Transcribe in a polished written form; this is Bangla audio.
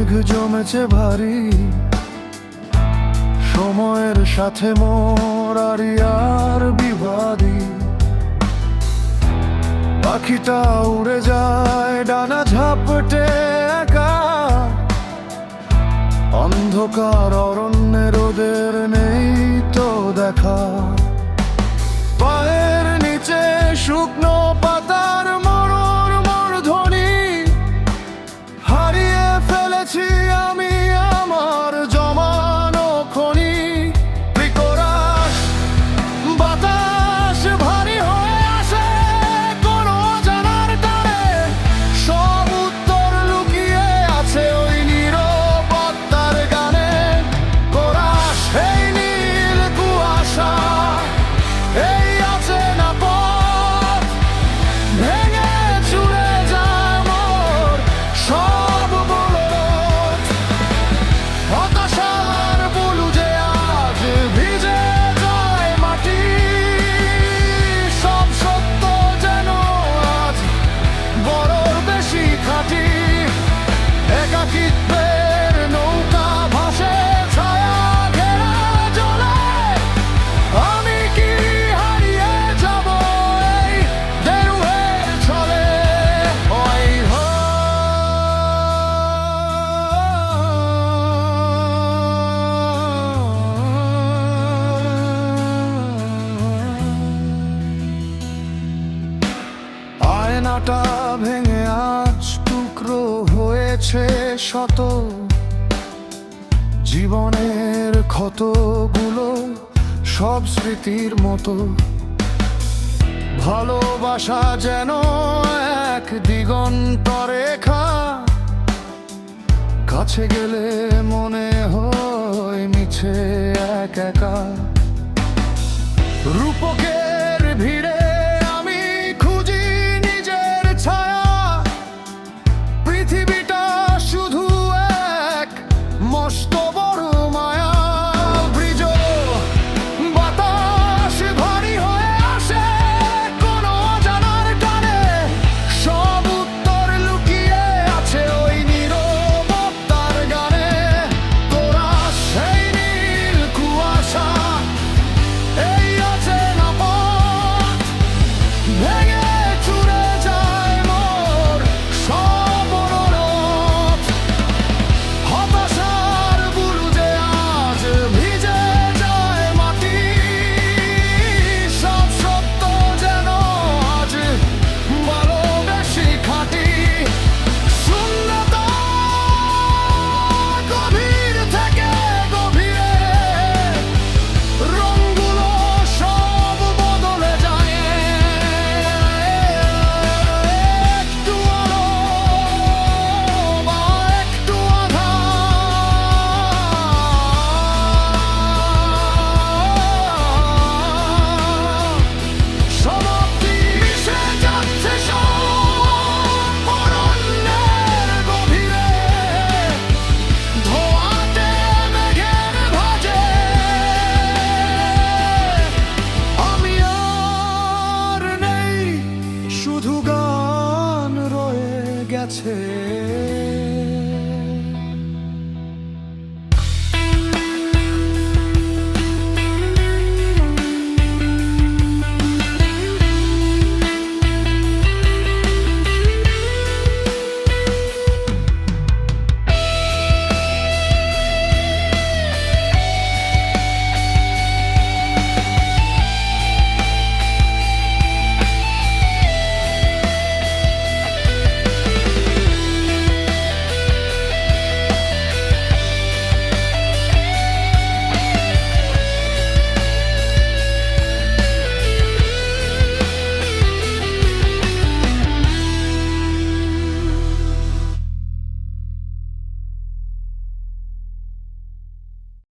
মেঘ জমেছে ভারী, সময়ের সাথে মোর আর বিবাদী। পাখিটা উড়ে যায় ডানা ঝাপটে একা, অন্ধকার অরণ্যে রোদের নেই তো দেখা। পায়ের নিচে শুকনো পাতার মরর মূর্ধনি, হারিয়ে ফেলেছি আমি আমার জমানো খনি। ত্রিকোরাস বাতাস ভারী হয়ে আসে কোনো অজানার টানে, সব উত্তর লুকিয়ে আছে ওই নীরবতার গানে। কোরাস এই নীল কুয়াশা, এই আছে না পথ, ভেঙে চুরে যায় মোর সব বুলট। হতাশার বুলুজে আজ ভিজে যায় মাটি, সব সত্য যেন আজ বড় বেশি খাঁটি। একাকিত্বের নৌকা ভাসে ছায়া ঘেরা জলে, আমি কি হারিয়ে যাব এই ঢেউয়ের ছলে? ওই আয়নাটা ভেঙে আজ টুকরো হয়েছে শত, জীবনের ক্ষতগুলো সব স্মৃতির মতো। ভালোবাসা যেন এক দিগন্ত রেখা, কাছে গেলে মনে হয় মিছে এক একা।